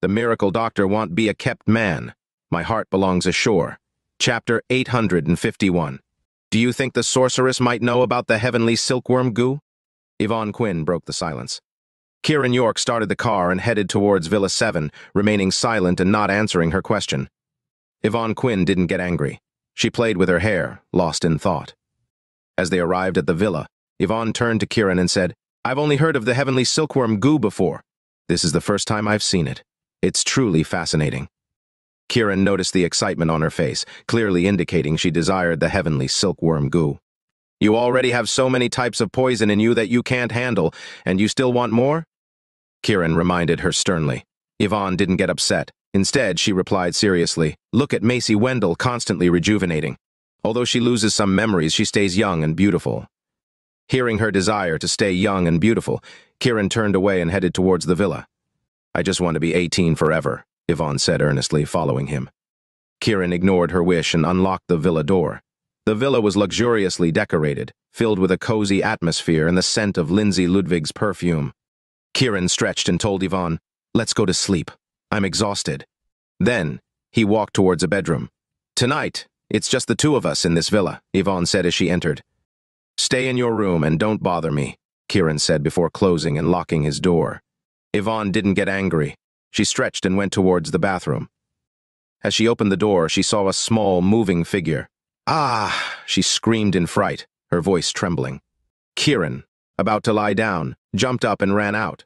The miracle doctor won't be a kept man. My heart belongs ashore. Chapter 851. Do you think the sorceress might know about the Heavenly Silkworm Gu? Yvonne Quinn broke the silence. Kirin York started the car and headed towards Villa 7, remaining silent and not answering her question. Yvonne Quinn didn't get angry. She played with her hair, lost in thought. As they arrived at the villa, Yvonne turned to Kirin and said, "I've only heard of the Heavenly Silkworm Gu before. This is the first time I've seen it. It's truly fascinating." Kirin noticed the excitement on her face, clearly indicating she desired the Heavenly Silkworm Gu. "You already have so many types of poison in you that you can't handle, and you still want more?" Kirin reminded her sternly. Yvonne didn't get upset. Instead, she replied seriously, "Look at Macy Wendell constantly rejuvenating. Although she loses some memories, she stays young and beautiful." Hearing her desire to stay young and beautiful, Kirin turned away and headed towards the villa. "I just want to be 18 forever," Yvonne said earnestly, following him. Kirin ignored her wish and unlocked the villa door. The villa was luxuriously decorated, filled with a cozy atmosphere and the scent of Lindsay Ludwig's perfume. Kirin stretched and told Yvonne, "Let's go to sleep. I'm exhausted." Then, he walked towards a bedroom. "Tonight, it's just the two of us in this villa," Yvonne said as she entered. "Stay in your room and don't bother me," Kirin said before closing and locking his door. Yvonne didn't get angry. She stretched and went towards the bathroom. As she opened the door, she saw a small, moving figure. "Ah!" she screamed in fright, her voice trembling. Kirin, about to lie down, jumped up and ran out.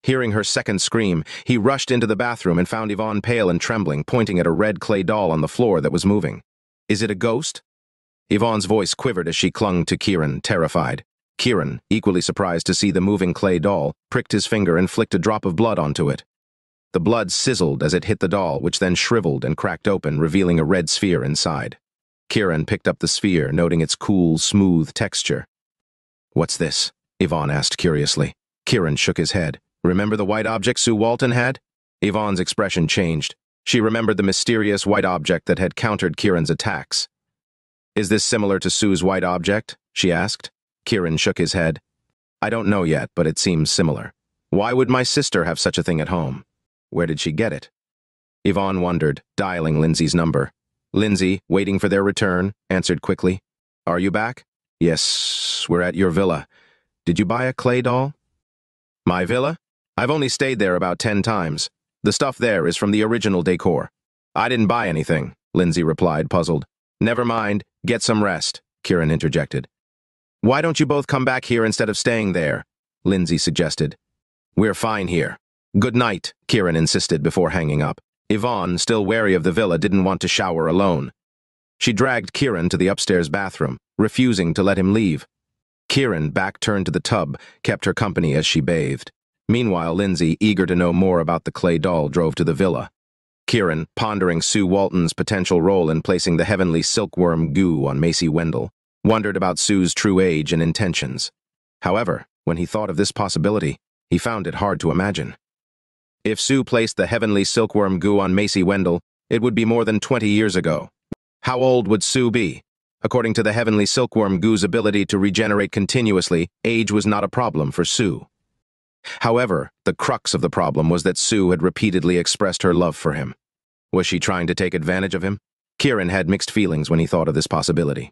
Hearing her second scream, he rushed into the bathroom and found Yvonne pale and trembling, pointing at a red clay doll on the floor that was moving. "Is it a ghost?" Yvonne's voice quivered as she clung to Kirin, terrified. Kirin, equally surprised to see the moving clay doll, pricked his finger and flicked a drop of blood onto it. The blood sizzled as it hit the doll, which then shriveled and cracked open, revealing a red sphere inside. Kirin picked up the sphere, noting its cool, smooth texture. "What's this?" Yvonne asked curiously. Kirin shook his head. "Remember the white object Sue Walton had?" Yvonne's expression changed. She remembered the mysterious white object that had countered Kirin's attacks. "Is this similar to Sue's white object?" she asked. Kirin shook his head. "I don't know yet, but it seems similar. Why would my sister have such a thing at home? Where did she get it?" Yvonne wondered, dialing Lindsay's number. Lindsay, waiting for their return, answered quickly. "Are you back?" "Yes, we're at your villa. Did you buy a clay doll?" "My villa? I've only stayed there about 10 times. The stuff there is from the original decor." "I didn't buy anything," Lindsay replied, puzzled. "Never mind, get some rest," Kirin interjected. "Why don't you both come back here instead of staying there?" Lindsay suggested. "We're fine here. Good night," Kirin insisted before hanging up. Yvonne, still wary of the villa, didn't want to shower alone. She dragged Kirin to the upstairs bathroom, refusing to let him leave. Kirin, back turned to the tub, kept her company as she bathed. Meanwhile, Lindsay, eager to know more about the clay doll, drove to the villa. Kirin, pondering Sue Walton's potential role in placing the Heavenly Silkworm Gu on Macy Wendell, wondered about Sue's true age and intentions. However, when he thought of this possibility, he found it hard to imagine. If Sue placed the Heavenly Silkworm Gu on Macy Wendell, it would be more than 20 years ago. How old would Sue be? According to the Heavenly Silkworm Gu's ability to regenerate continuously, age was not a problem for Sue. However, the crux of the problem was that Sue had repeatedly expressed her love for him. Was she trying to take advantage of him? Kirin had mixed feelings when he thought of this possibility.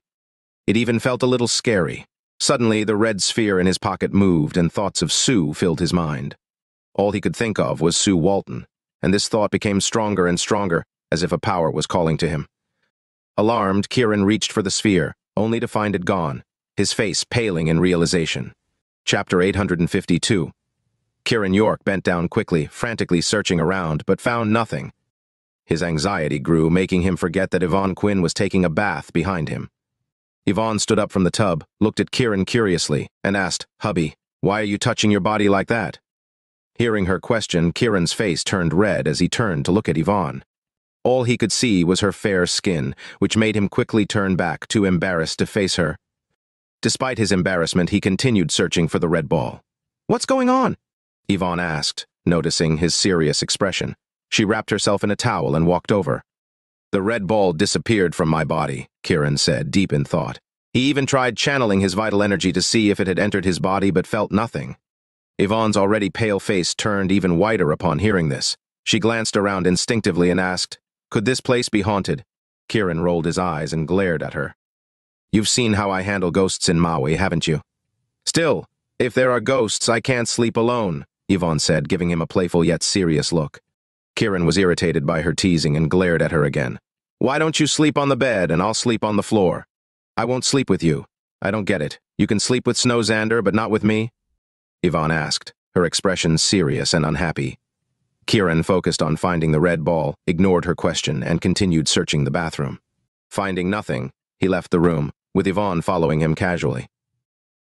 It even felt a little scary. Suddenly, the red sphere in his pocket moved and thoughts of Sue filled his mind. All he could think of was Sue Walton, and this thought became stronger and stronger, as if a power was calling to him. Alarmed, Kirin reached for the sphere, only to find it gone, his face paling in realization. Chapter 852. Kirin York bent down quickly, frantically searching around, but found nothing. His anxiety grew, making him forget that Yvonne Quinn was taking a bath behind him. Yvonne stood up from the tub, looked at Kirin curiously, and asked, "Hubby, why are you touching your body like that?" Hearing her question, Kirin's face turned red as he turned to look at Yvonne. All he could see was her fair skin, which made him quickly turn back, too embarrassed to face her. Despite his embarrassment, he continued searching for the red ball. "What's going on?" Yvonne asked, noticing his serious expression. She wrapped herself in a towel and walked over. "The red ball disappeared from my body," Kirin said, deep in thought. He even tried channeling his vital energy to see if it had entered his body but felt nothing. Yvonne's already pale face turned even whiter upon hearing this. She glanced around instinctively and asked, "Could this place be haunted?" Kirin rolled his eyes and glared at her. "You've seen how I handle ghosts in Maui, haven't you?" "Still, if there are ghosts, I can't sleep alone," Yvonne said, giving him a playful yet serious look. Kirin was irritated by her teasing and glared at her again. "Why don't you sleep on the bed and I'll sleep on the floor?" "I won't sleep with you. I don't get it. You can sleep with Snowzander, but not with me?" Yvonne asked, her expression serious and unhappy. Kirin focused on finding the red ball, ignored her question, and continued searching the bathroom. Finding nothing, he left the room, with Yvonne following him casually.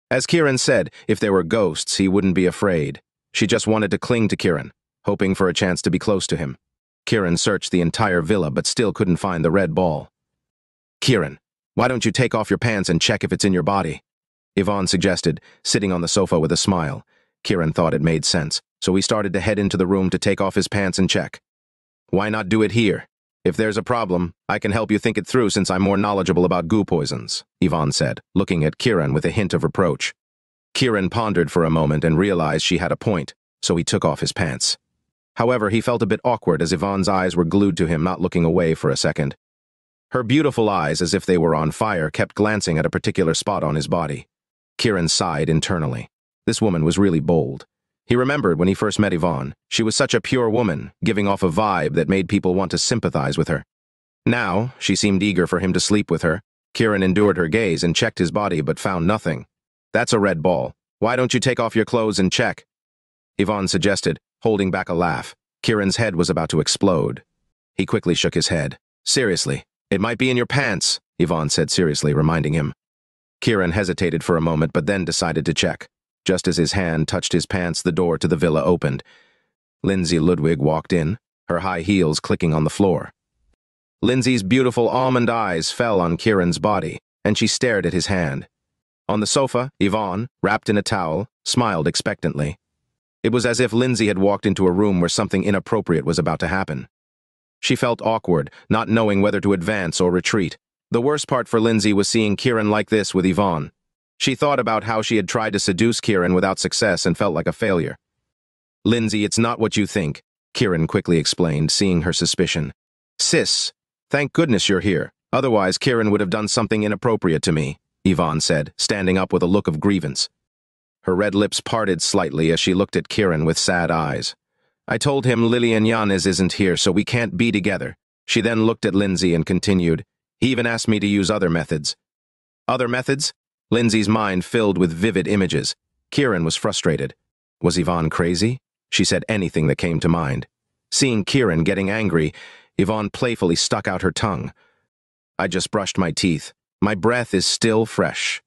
As Kirin said, if there were ghosts, he wouldn't be afraid. She just wanted to cling to Kirin, hoping for a chance to be close to him. Kirin searched the entire villa but still couldn't find the red ball. "Kirin, why don't you take off your pants and check if it's in your body?" Yvonne suggested, sitting on the sofa with a smile. Kirin thought it made sense, so he started to head into the room to take off his pants and check. "Why not do it here? If there's a problem, I can help you think it through since I'm more knowledgeable about goo poisons," Yvonne said, looking at Kirin with a hint of reproach. Kirin pondered for a moment and realized she had a point, so he took off his pants. However, he felt a bit awkward as Yvonne's eyes were glued to him, not looking away for a second. Her beautiful eyes, as if they were on fire, kept glancing at a particular spot on his body. Kirin sighed internally. This woman was really bold. He remembered when he first met Yvonne. She was such a pure woman, giving off a vibe that made people want to sympathize with her. Now, she seemed eager for him to sleep with her. Kirin endured her gaze and checked his body but found nothing. "That's a red ball. Why don't you take off your clothes and check?" Yvonne suggested, holding back a laugh. Kirin's head was about to explode. He quickly shook his head. "Seriously, it might be in your pants," Yvonne said seriously, reminding him. Kirin hesitated for a moment but then decided to check. Just as his hand touched his pants, the door to the villa opened. Lindsay Ludwig walked in, her high heels clicking on the floor. Lindsay's beautiful almond eyes fell on Kirin's body, and she stared at his hand. On the sofa, Yvonne, wrapped in a towel, smiled expectantly. It was as if Lindsay had walked into a room where something inappropriate was about to happen. She felt awkward, not knowing whether to advance or retreat. The worst part for Lindsay was seeing Kirin like this with Yvonne. She thought about how she had tried to seduce Kirin without success and felt like a failure. "Lindsay, it's not what you think," Kirin quickly explained, seeing her suspicion. "Sis, thank goodness you're here. Otherwise, Kirin would have done something inappropriate to me," Yvonne said, standing up with a look of grievance. Her red lips parted slightly as she looked at Kirin with sad eyes. "I told him Lillian Yanez isn't here, so we can't be together." She then looked at Lindsay and continued, "He even asked me to use other methods." "Other methods?" Lindsay's mind filled with vivid images. Kirin was frustrated. Was Yvonne crazy? She said anything that came to mind. Seeing Kirin getting angry, Yvonne playfully stuck out her tongue. "I just brushed my teeth. My breath is still fresh."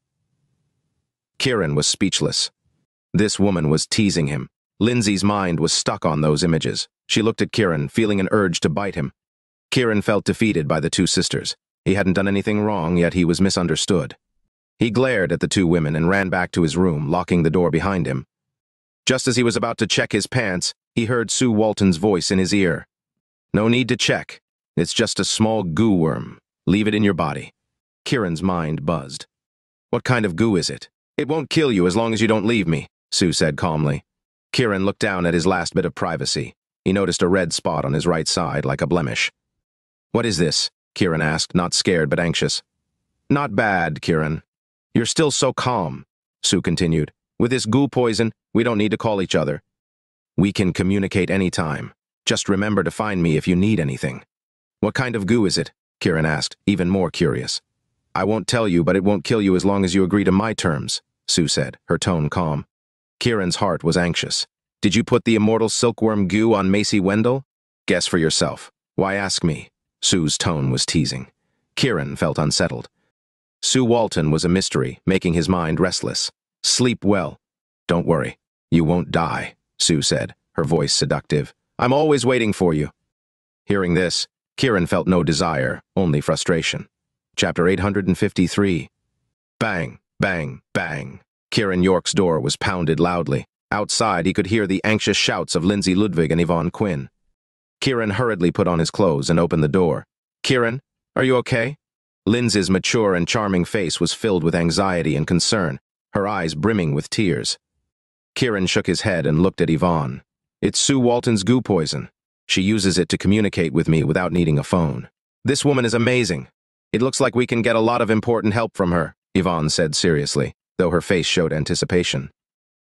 Kirin was speechless. This woman was teasing him. Lindsay's mind was stuck on those images. She looked at Kirin, feeling an urge to bite him. Kirin felt defeated by the two sisters. He hadn't done anything wrong, yet he was misunderstood. He glared at the two women and ran back to his room, locking the door behind him. Just as he was about to check his pants, he heard Sue Walton's voice in his ear. "No need to check. It's just a small goo worm. Leave it in your body." Kirin's mind buzzed. "What kind of goo is it?" "It won't kill you as long as you don't leave me," Sue said calmly. Kirin looked down at his last bit of privacy. He noticed a red spot on his right side, like a blemish. "What is this?" Kirin asked, not scared but anxious. "Not bad, Kirin. You're still so calm," Sue continued. "With this goo poison, we don't need to call each other. We can communicate anytime. Just remember to find me if you need anything." "What kind of goo is it?" Kirin asked, even more curious. "I won't tell you, but it won't kill you as long as you agree to my terms," Sue said, her tone calm. Kirin's heart was anxious. "Did you put the immortal silkworm Gu on Macy Wendell? Guess for yourself. Why ask me?" Sue's tone was teasing. Kirin felt unsettled. Sue Walton was a mystery, making his mind restless. "Sleep well. Don't worry. You won't die," Sue said, her voice seductive. "I'm always waiting for you." Hearing this, Kirin felt no desire, only frustration. Chapter 853. Bang, bang, bang. Kirin York's door was pounded loudly. Outside, he could hear the anxious shouts of Lindsay Ludwig and Yvonne Quinn. Kirin hurriedly put on his clothes and opened the door. "Kirin, are you okay?" Lindsay's mature and charming face was filled with anxiety and concern, her eyes brimming with tears. Kirin shook his head and looked at Yvonne. "It's Sue Walton's goo poison." She uses it to communicate with me without needing a phone. This woman is amazing. It looks like we can get a lot of important help from her, Yvonne said seriously, though her face showed anticipation.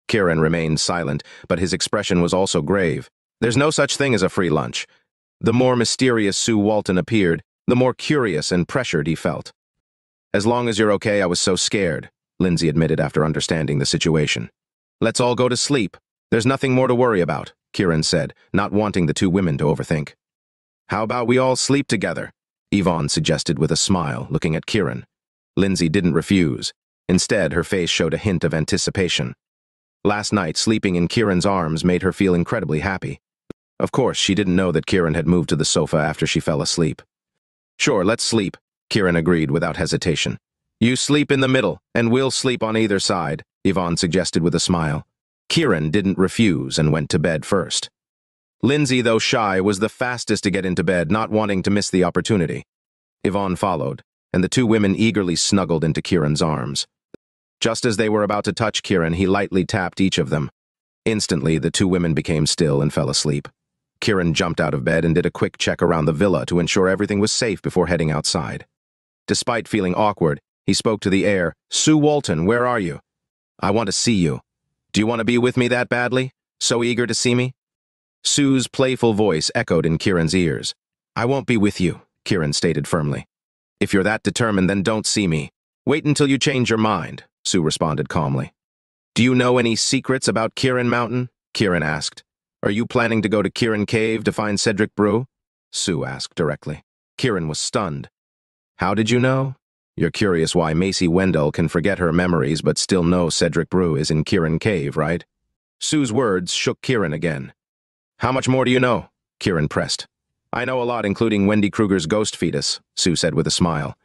Kirin remained silent, but his expression was also grave. There's no such thing as a free lunch. The more mysterious Sue Walton appeared, the more curious and pressured he felt. As long as you're okay, I was so scared, Lindsay admitted after understanding the situation. Let's all go to sleep. There's nothing more to worry about, Kirin said, not wanting the two women to overthink. How about we all sleep together? Yvonne suggested with a smile, looking at Kirin. Lindsay didn't refuse. Instead, her face showed a hint of anticipation. Last night, sleeping in Kirin's arms made her feel incredibly happy. Of course, she didn't know that Kirin had moved to the sofa after she fell asleep. Sure, let's sleep, Kirin agreed without hesitation. You sleep in the middle, and we'll sleep on either side, Yvonne suggested with a smile. Kirin didn't refuse and went to bed first. Lindsay, though shy, was the fastest to get into bed, not wanting to miss the opportunity. Yvonne followed, and the two women eagerly snuggled into Kirin's arms. Just as they were about to touch Kirin, he lightly tapped each of them. Instantly, the two women became still and fell asleep. Kirin jumped out of bed and did a quick check around the villa to ensure everything was safe before heading outside. Despite feeling awkward, he spoke to the air. Sue Walton, where are you? I want to see you. Do you want to be with me that badly? So eager to see me? Sue's playful voice echoed in Kirin's ears. I won't be with you, Kirin stated firmly. If you're that determined, then don't see me. Wait until you change your mind, Sue responded calmly. Do you know any secrets about Kirin Mountain? Kirin asked. Are you planning to go to Kirin Cave to find Cedric Bruh? Sue asked directly. Kirin was stunned. How did you know? You're curious why Macy Wendell can forget her memories but still know Cedric Bruh is in Kirin Cave, right? Sue's words shook Kirin again. How much more do you know? Kirin pressed. I know a lot, including Wendy Kruger's ghost fetus, Sue said with a smile.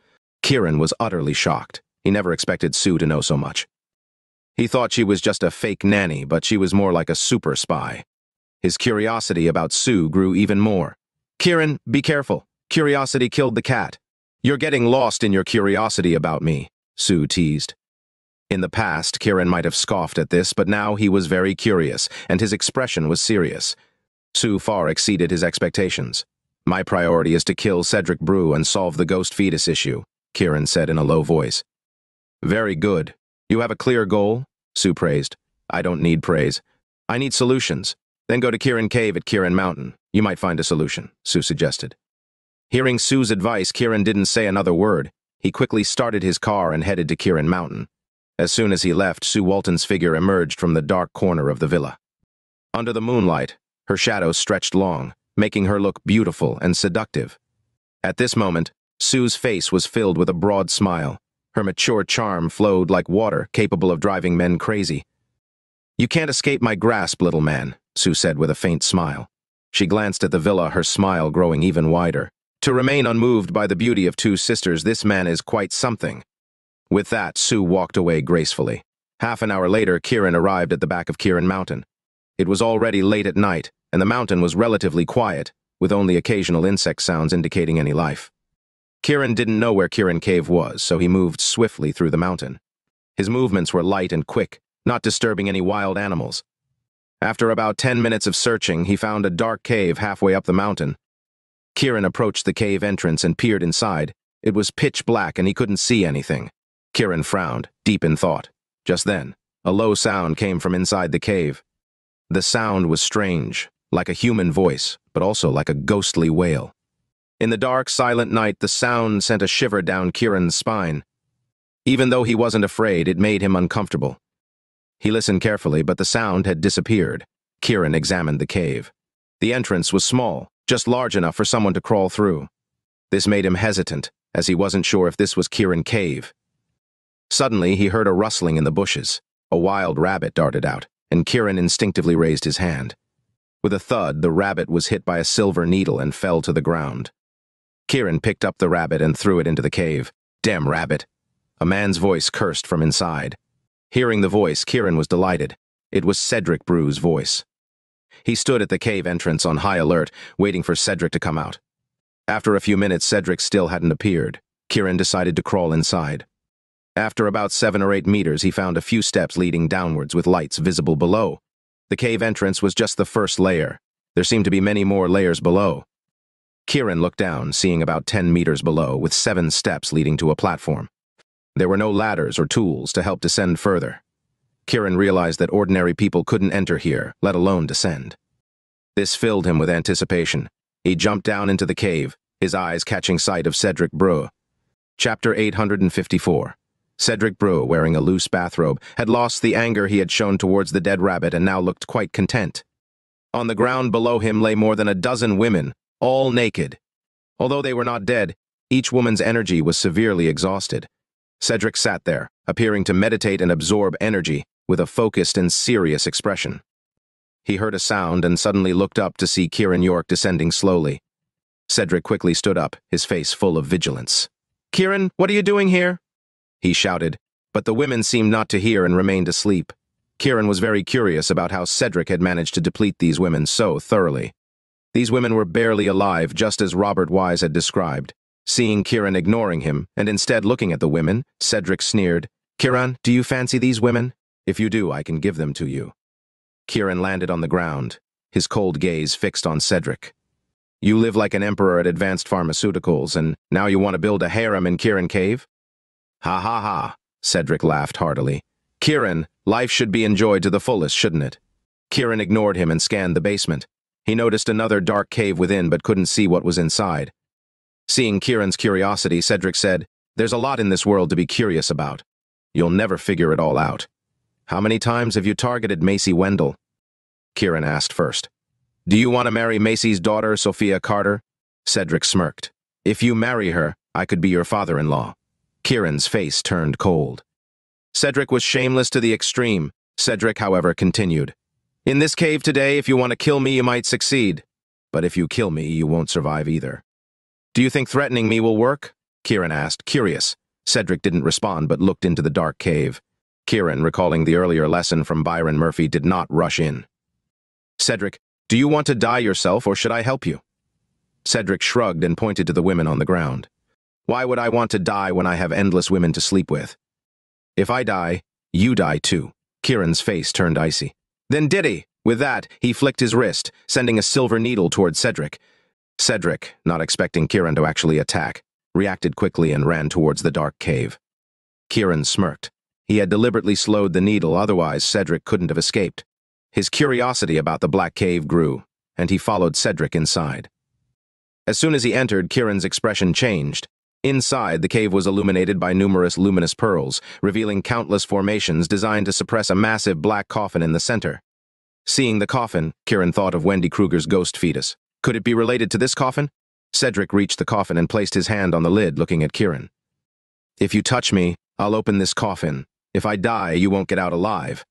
Kirin was utterly shocked. He never expected Sue to know so much. He thought she was just a fake nanny, but she was more like a super spy. His curiosity about Sue grew even more. Kirin, be careful. Curiosity killed the cat. You're getting lost in your curiosity about me, Sue teased. In the past, Kirin might have scoffed at this, but now he was very curious, and his expression was serious. Sue far exceeded his expectations. My priority is to kill Cedric Bruh and solve the ghost fetus issue, Kirin said in a low voice. Very good. You have a clear goal? Sue praised. I don't need praise. I need solutions. Then go to Kirin Cave at Kirin Mountain. You might find a solution, Sue suggested. Hearing Sue's advice, Kirin didn't say another word. He quickly started his car and headed to Kirin Mountain. As soon as he left, Sue Walton's figure emerged from the dark corner of the villa. Under the moonlight, her shadow stretched long, making her look beautiful and seductive. At this moment, Sue's face was filled with a broad smile. Her mature charm flowed like water, capable of driving men crazy. You can't escape my grasp, little man, Sue said with a faint smile. She glanced at the villa, her smile growing even wider. To remain unmoved by the beauty of two sisters, this man is quite something. With that, Sue walked away gracefully. Half an hour later, Kirin arrived at the back of Kirin Mountain. It was already late at night, and the mountain was relatively quiet, with only occasional insect sounds indicating any life. Kirin didn't know where Kirin Cave was, so he moved swiftly through the mountain. His movements were light and quick, not disturbing any wild animals. After about 10 minutes of searching, he found a dark cave halfway up the mountain. Kirin approached the cave entrance and peered inside. It was pitch black and he couldn't see anything. Kirin frowned, deep in thought. Just then, a low sound came from inside the cave. The sound was strange, like a human voice, but also like a ghostly wail. In the dark, silent night, the sound sent a shiver down Kirin's spine. Even though he wasn't afraid, it made him uncomfortable. He listened carefully, but the sound had disappeared. Kirin examined the cave. The entrance was small, just large enough for someone to crawl through. This made him hesitant, as he wasn't sure if this was Kirin Cave. Suddenly, he heard a rustling in the bushes. A wild rabbit darted out, and Kirin instinctively raised his hand. With a thud, the rabbit was hit by a silver needle and fell to the ground. Kirin picked up the rabbit and threw it into the cave. Damn rabbit! A man's voice cursed from inside. Hearing the voice, Kirin was delighted. It was Cedric Bruh's voice. He stood at the cave entrance on high alert, waiting for Cedric to come out. After a few minutes, Cedric still hadn't appeared. Kirin decided to crawl inside. After about 7 or 8 meters, he found a few steps leading downwards with lights visible below. The cave entrance was just the first layer. There seemed to be many more layers below. Kirin looked down, seeing about 10 meters below, with 7 steps leading to a platform. There were no ladders or tools to help descend further. Kirin realized that ordinary people couldn't enter here, let alone descend. This filled him with anticipation. He jumped down into the cave, his eyes catching sight of Cedric Bruh. Chapter 854. Cedric Bruh, wearing a loose bathrobe, had lost the anger he had shown towards the dead rabbit and now looked quite content. On the ground below him lay more than a dozen women, all naked. Although they were not dead, each woman's energy was severely exhausted. Cedric sat there, appearing to meditate and absorb energy, with a focused and serious expression. He heard a sound and suddenly looked up to see Kirin York descending slowly. Cedric quickly stood up, his face full of vigilance. "Kirin, what are you doing here?" he shouted, but the women seemed not to hear and remained asleep. Kirin was very curious about how Cedric had managed to deplete these women so thoroughly. These women were barely alive, just as Robert Wise had described. Seeing Kirin ignoring him, and instead looking at the women, Cedric sneered, "Kirin, do you fancy these women? If you do, I can give them to you." Kirin landed on the ground, his cold gaze fixed on Cedric. "You live like an emperor at Advanced Pharmaceuticals, and now you want to build a harem in Kirin Cave?" "Ha ha ha," Cedric laughed heartily. "Kirin, life should be enjoyed to the fullest, shouldn't it?" Kirin ignored him and scanned the basement. He noticed another dark cave within but couldn't see what was inside. Seeing Kirin's curiosity, Cedric said, "There's a lot in this world to be curious about. You'll never figure it all out. How many times have you targeted Macy Wendell?" Kirin asked first. "Do you want to marry Macy's daughter, Sophia Carter?" Cedric smirked. "If you marry her, I could be your father-in-law." Kirin's face turned cold. Cedric was shameless to the extreme. Cedric, however, continued. "In this cave today, if you want to kill me, you might succeed. But if you kill me, you won't survive either." "Do you think threatening me will work?" Kirin asked, curious. Cedric didn't respond but looked into the dark cave. Kirin, recalling the earlier lesson from Byron Murphy, did not rush in. "Cedric, do you want to die yourself or should I help you?" Cedric shrugged and pointed to the women on the ground. "Why would I want to die when I have endless women to sleep with?" "If I die, you die too." Kirin's face turned icy. "Then diddy!" With that, he flicked his wrist, sending a silver needle toward Cedric. Cedric, not expecting Kirin to actually attack, reacted quickly and ran towards the dark cave. Kirin smirked. He had deliberately slowed the needle, otherwise Cedric couldn't have escaped. His curiosity about the black cave grew, and he followed Cedric inside. As soon as he entered, Kirin's expression changed. Inside, the cave was illuminated by numerous luminous pearls, revealing countless formations designed to suppress a massive black coffin in the center. Seeing the coffin, Kirin thought of Wendy Kruger's ghost fetus. Could it be related to this coffin? Cedric reached the coffin and placed his hand on the lid, looking at Kirin. "If you touch me, I'll open this coffin. If I die, you won't get out alive."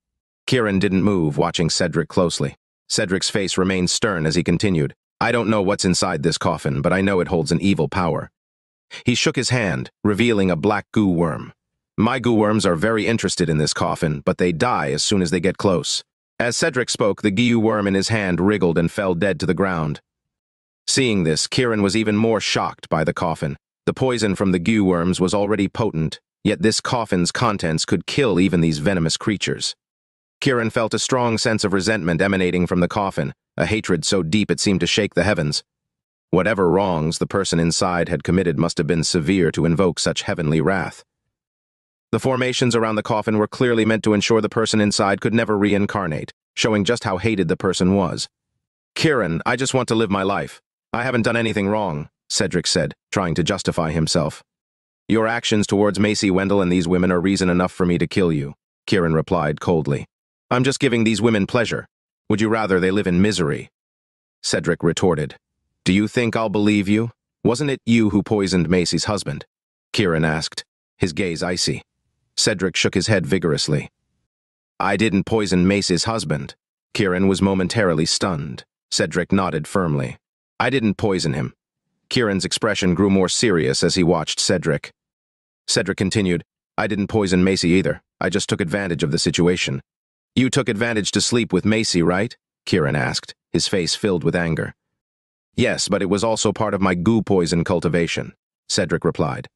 Kirin didn't move, watching Cedric closely. Cedric's face remained stern as he continued. "I don't know what's inside this coffin, but I know it holds an evil power." He shook his hand, revealing a black goo worm. "My goo worms are very interested in this coffin, but they die as soon as they get close." As Cedric spoke, the goo worm in his hand wriggled and fell dead to the ground. Seeing this, Kirin was even more shocked by the coffin. The poison from the goo worms was already potent, yet this coffin's contents could kill even these venomous creatures. Kirin felt a strong sense of resentment emanating from the coffin, a hatred so deep it seemed to shake the heavens. Whatever wrongs the person inside had committed must have been severe to invoke such heavenly wrath. The formations around the coffin were clearly meant to ensure the person inside could never reincarnate, showing just how hated the person was. "Kirin, I just want to live my life. I haven't done anything wrong," Cedric said, trying to justify himself. "Your actions towards Macy Wendell and these women are reason enough for me to kill you," Kirin replied coldly. "I'm just giving these women pleasure. Would you rather they live in misery?" Cedric retorted. "Do you think I'll believe you? Wasn't it you who poisoned Macy's husband?" Kirin asked, his gaze icy. Cedric shook his head vigorously. "I didn't poison Macy's husband." Kirin was momentarily stunned. Cedric nodded firmly. "I didn't poison him." Kirin's expression grew more serious as he watched Cedric. Cedric continued, "I didn't poison Macy either. I just took advantage of the situation." "You took advantage to sleep with Macy, right?" Kirin asked, his face filled with anger. "Yes, but it was also part of my goo poison cultivation," Cedric replied.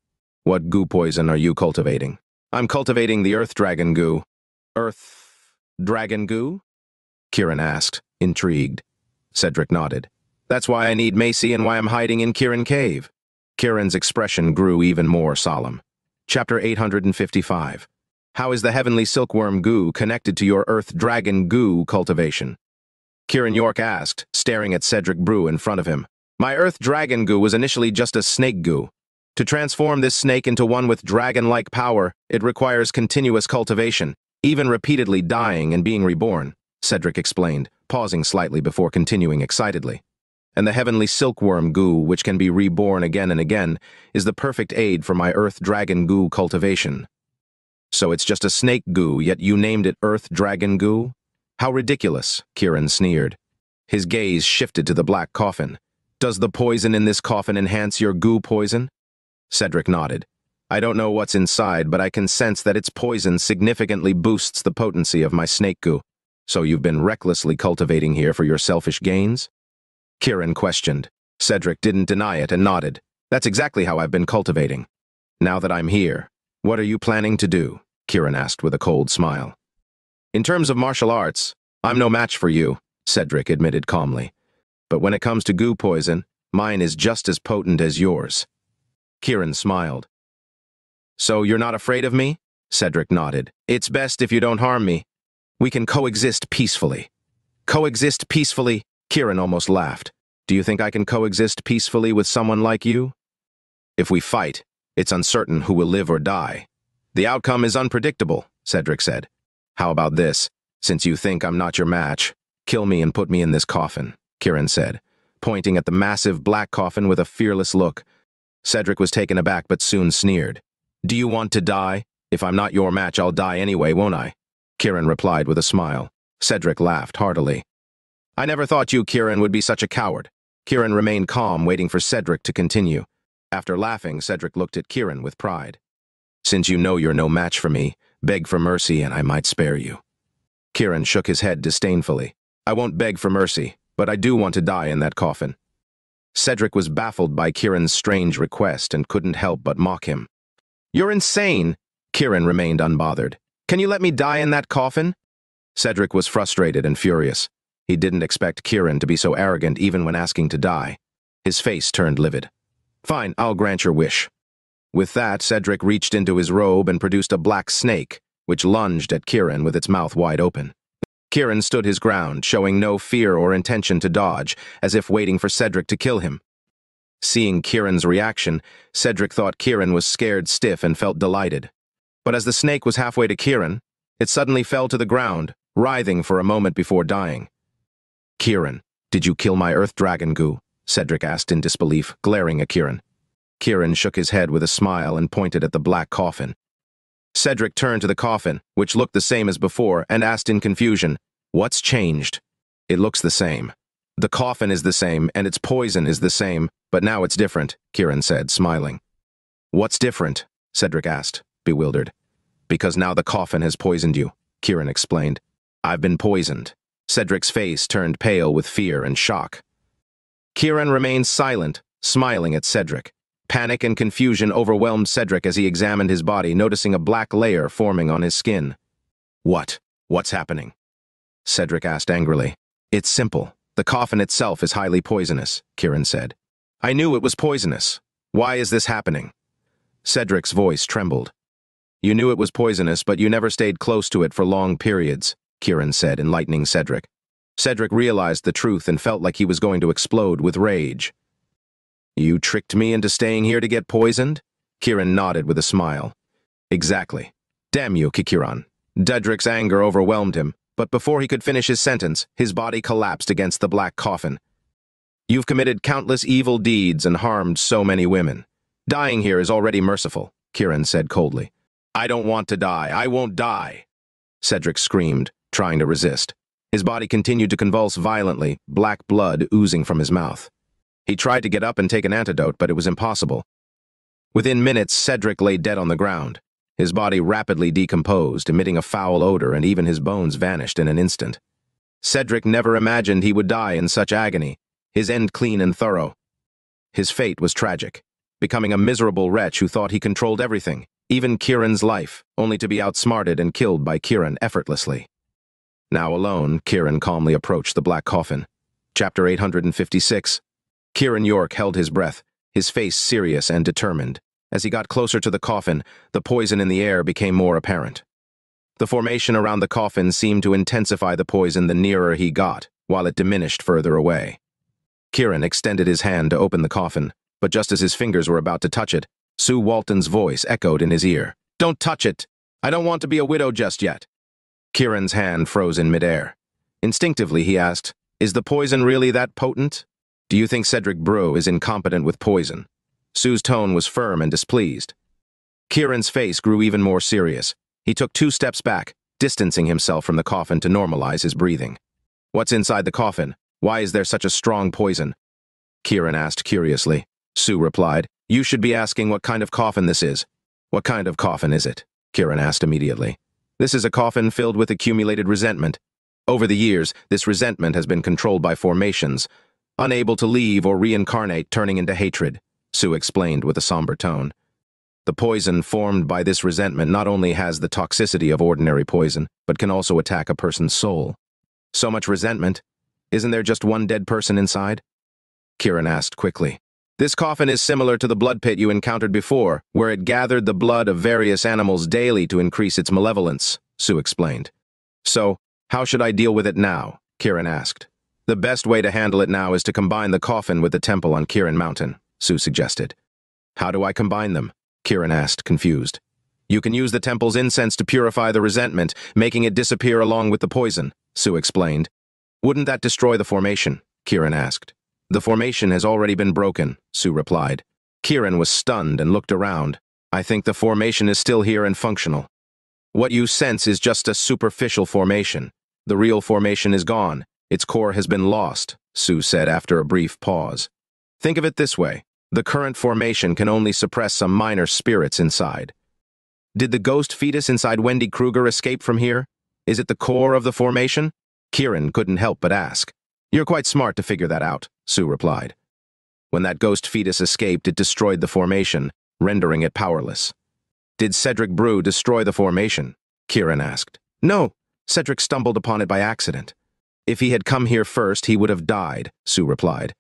"What goo poison are you cultivating?" "I'm cultivating the Earth Dragon Gu." "Earth Dragon Gu?" Kirin asked, intrigued. Cedric nodded. That's why I need Macy and why I'm hiding in Kirin Cave. Kirin's expression grew even more solemn. Chapter 855. How is the Heavenly Silkworm Gu connected to your Earth Dragon Gu cultivation? Kirin York asked, staring at Cedric Bruh in front of him. My Earth Dragon Gu was initially just a snake Gu. To transform this snake into one with dragon-like power, it requires continuous cultivation, even repeatedly dying and being reborn, Cedric explained, pausing slightly before continuing excitedly. And the Heavenly Silkworm Gu, which can be reborn again and again, is the perfect aid for my Earth Dragon Gu cultivation. So it's just a snake Gu, yet you named it Earth Dragon Gu? How ridiculous, Kirin sneered. His gaze shifted to the black coffin. Does the poison in this coffin enhance your Gu poison? Cedric nodded. I don't know what's inside, but I can sense that its poison significantly boosts the potency of my snake Gu. So you've been recklessly cultivating here for your selfish gains? Kirin questioned. Cedric didn't deny it and nodded. That's exactly how I've been cultivating. Now that I'm here, what are you planning to do? Kirin asked with a cold smile. In terms of martial arts, I'm no match for you, Cedric admitted calmly. But when it comes to Gu poison, mine is just as potent as yours. Kirin smiled. So you're not afraid of me? Cedric nodded. It's best if you don't harm me. We can coexist peacefully. Coexist peacefully? Kirin almost laughed. Do you think I can coexist peacefully with someone like you? If we fight, it's uncertain who will live or die. The outcome is unpredictable, Cedric said. How about this? Since you think I'm not your match, kill me and put me in this coffin, Kirin said, pointing at the massive black coffin with a fearless look. Cedric was taken aback but soon sneered. Do you want to die? If I'm not your match, I'll die anyway, won't I? Kirin replied with a smile. Cedric laughed heartily. I never thought you, Kirin, would be such a coward. Kirin remained calm, waiting for Cedric to continue. After laughing, Cedric looked at Kirin with pride. Since you know you're no match for me, beg for mercy and I might spare you. Kirin shook his head disdainfully. I won't beg for mercy, but I do want to die in that coffin. Cedric was baffled by Kirin's strange request and couldn't help but mock him. You're insane! Kirin remained unbothered. Can you let me die in that coffin? Cedric was frustrated and furious. He didn't expect Kirin to be so arrogant even when asking to die. His face turned livid. Fine, I'll grant your wish. With that, Cedric reached into his robe and produced a black snake, which lunged at Kirin with its mouth wide open. Kirin stood his ground, showing no fear or intention to dodge, as if waiting for Cedric to kill him. Seeing Kirin's reaction, Cedric thought Kirin was scared stiff and felt delighted. But as the snake was halfway to Kirin, it suddenly fell to the ground, writhing for a moment before dying. Kirin, did you kill my Earth Dragon Gu? Cedric asked in disbelief, glaring at Kirin. Kirin shook his head with a smile and pointed at the black coffin. Cedric turned to the coffin, which looked the same as before, and asked in confusion, What's changed? It looks the same. The coffin is the same, and its poison is the same, but now it's different, Kirin said, smiling. What's different? Cedric asked, bewildered. Because now the coffin has poisoned you, Kirin explained. I've been poisoned. Cedric's face turned pale with fear and shock. Kirin remained silent, smiling at Cedric. Panic and confusion overwhelmed Cedric as he examined his body, noticing a black layer forming on his skin. What's happening? Cedric asked angrily. It's simple. The coffin itself is highly poisonous, Kirin said. I knew it was poisonous. Why is this happening? Cedric's voice trembled. You knew it was poisonous, but you never stayed close to it for long periods, Kirin said, enlightening Cedric. Cedric realized the truth and felt like he was going to explode with rage. You tricked me into staying here to get poisoned? Kirin nodded with a smile. Exactly. Damn you, Kiran. Cedric's anger overwhelmed him, but before he could finish his sentence, his body collapsed against the black coffin. You've committed countless evil deeds and harmed so many women. Dying here is already merciful, Kirin said coldly. I don't want to die. I won't die. Cedric screamed, trying to resist. His body continued to convulse violently, black blood oozing from his mouth. He tried to get up and take an antidote, but it was impossible. Within minutes, Cedric lay dead on the ground. His body rapidly decomposed, emitting a foul odor, and even his bones vanished in an instant. Cedric never imagined he would die in such agony, his end clean and thorough. His fate was tragic, becoming a miserable wretch who thought he controlled everything, even Kirin's life, only to be outsmarted and killed by Kirin effortlessly. Now alone, Kirin calmly approached the black coffin. Chapter 856. Kirin York held his breath, his face serious and determined. As he got closer to the coffin, the poison in the air became more apparent. The formation around the coffin seemed to intensify the poison the nearer he got, while it diminished further away. Kirin extended his hand to open the coffin, but just as his fingers were about to touch it, Sue Walton's voice echoed in his ear. "Don't touch it! I don't want to be a widow just yet." Kirin's hand froze in midair. Instinctively, he asked, "Is the poison really that potent? Do you think Cedric Bruh is incompetent with poison?" Sue's tone was firm and displeased. Kirin's face grew even more serious. He took 2 steps back, distancing himself from the coffin to normalize his breathing. "What's inside the coffin? Why is there such a strong poison?" Kirin asked curiously. Sue replied, "You should be asking what kind of coffin this is." "What kind of coffin is it?" Kirin asked immediately. "This is a coffin filled with accumulated resentment. Over the years, this resentment has been controlled by formations, unable to leave or reincarnate, turning into hatred," Sue explained with a somber tone. "The poison formed by this resentment not only has the toxicity of ordinary poison, but can also attack a person's soul." "So much resentment? Isn't there just one dead person inside?" Kirin asked quickly. "This coffin is similar to the blood pit you encountered before, where it gathered the blood of various animals daily to increase its malevolence," Sue explained. "So, how should I deal with it now?" Kirin asked. "The best way to handle it now is to combine the coffin with the temple on Kirin Mountain," Sue suggested. "How do I combine them?" Kirin asked, confused. "You can use the temple's incense to purify the resentment, making it disappear along with the poison," Sue explained. "Wouldn't that destroy the formation?" Kirin asked. "The formation has already been broken," Sue replied. Kirin was stunned and looked around. "I think the formation is still here and functional. What you sense is just a superficial formation. The real formation is gone. Its core has been lost," Sue said after a brief pause. "Think of it this way. The current formation can only suppress some minor spirits inside. Did the ghost fetus inside Wendy Kruger escape from here? Is it the core of the formation?" Kirin couldn't help but ask. "You're quite smart to figure that out," Sue replied. "When that ghost fetus escaped, it destroyed the formation, rendering it powerless." "Did Cedric Bruh destroy the formation?" Kirin asked. "No, Cedric stumbled upon it by accident. If he had come here first, he would have died," Sue replied.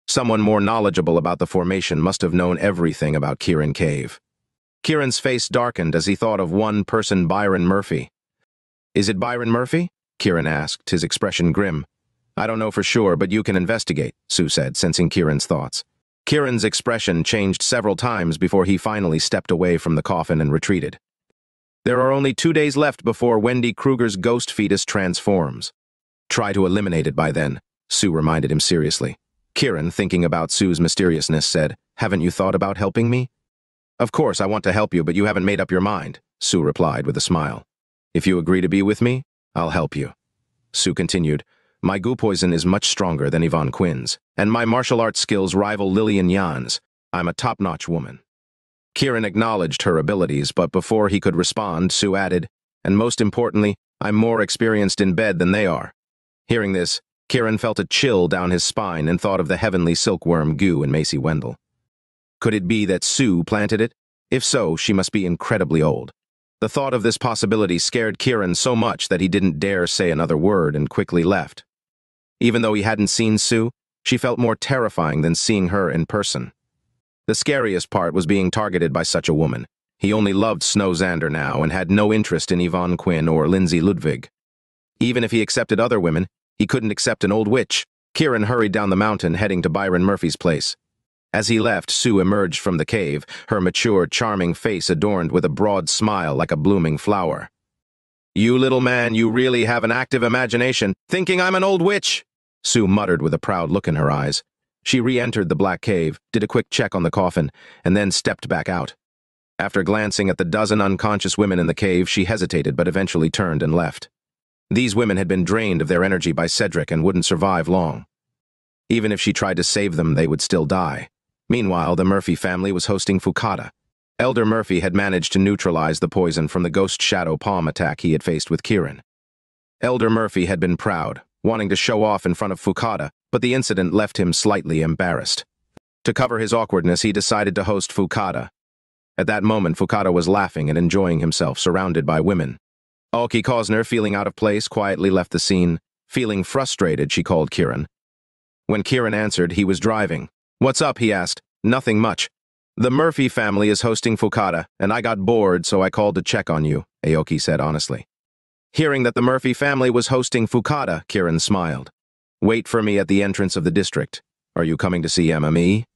Someone more knowledgeable about the formation must have known everything about Kirin Cave. Kirin's face darkened as he thought of one person, Byron Murphy. "Is it Byron Murphy?" Kirin asked, his expression grim. "I don't know for sure, but you can investigate," Sue said, sensing Kirin's thoughts. Kirin's expression changed several times before he finally stepped away from the coffin and retreated. "There are only 2 days left before Wendy Kruger's ghost fetus transforms. Try to eliminate it by then," Sue reminded him seriously. Kirin, thinking about Sue's mysteriousness, said, "Haven't you thought about helping me?" "Of course, I want to help you, but you haven't made up your mind," Sue replied with a smile. "If you agree to be with me, I'll help you." Sue continued, "My Gu poison is much stronger than Yvonne Quinn's, and my martial arts skills rival Lillian Yan's. I'm a top-notch woman." Kirin acknowledged her abilities, but before he could respond, Sue added, "And most importantly, I'm more experienced in bed than they are." Hearing this, Kirin felt a chill down his spine and thought of the Heavenly Silkworm Gu and Macy Wendell. Could it be that Sue planted it? If so, she must be incredibly old. The thought of this possibility scared Kirin so much that he didn't dare say another word and quickly left. Even though he hadn't seen Sue, she felt more terrifying than seeing her in person. The scariest part was being targeted by such a woman. He only loved Snow Xander now and had no interest in Yvonne Quinn or Lindsay Ludwig. Even if he accepted other women, he couldn't accept an old witch. Kirin hurried down the mountain, heading to Byron Murphy's place. As he left, Sue emerged from the cave, her mature, charming face adorned with a broad smile like a blooming flower. "You little man, you really have an active imagination, thinking I'm an old witch," Sue muttered with a proud look in her eyes. She re-entered the black cave, did a quick check on the coffin, and then stepped back out. After glancing at the dozen unconscious women in the cave, she hesitated but eventually turned and left. These women had been drained of their energy by Cedric and wouldn't survive long. Even if she tried to save them, they would still die. Meanwhile, the Murphy family was hosting Fukada. Elder Murphy had managed to neutralize the poison from the ghost shadow palm attack he had faced with Kirin. Elder Murphy had been proud, wanting to show off in front of Fukada, but the incident left him slightly embarrassed. To cover his awkwardness, he decided to host Fukada. At that moment, Fukada was laughing and enjoying himself, surrounded by women. Alki Kosner, feeling out of place, quietly left the scene. Feeling frustrated, she called Kirin. When Kirin answered, he was driving. "What's up?" he asked. "Nothing much. The Murphy family is hosting fukata, and I got bored, so I called to check on you," Aoki said honestly. Hearing that the Murphy family was hosting fukata, Kirin smiled. "Wait for me at the entrance of the district. Are you coming to see MME?"